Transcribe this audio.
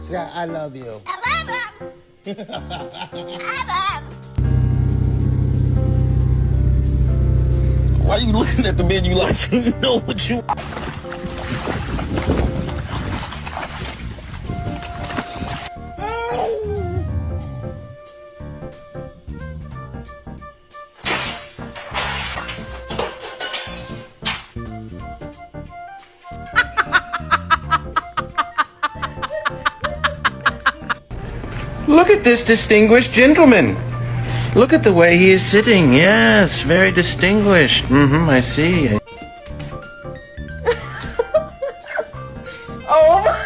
Say, I love you. Why you looking at the menu like you know what you... Look at this distinguished gentleman. Look at the way he is sitting. Yes, very distinguished. I see. Oh my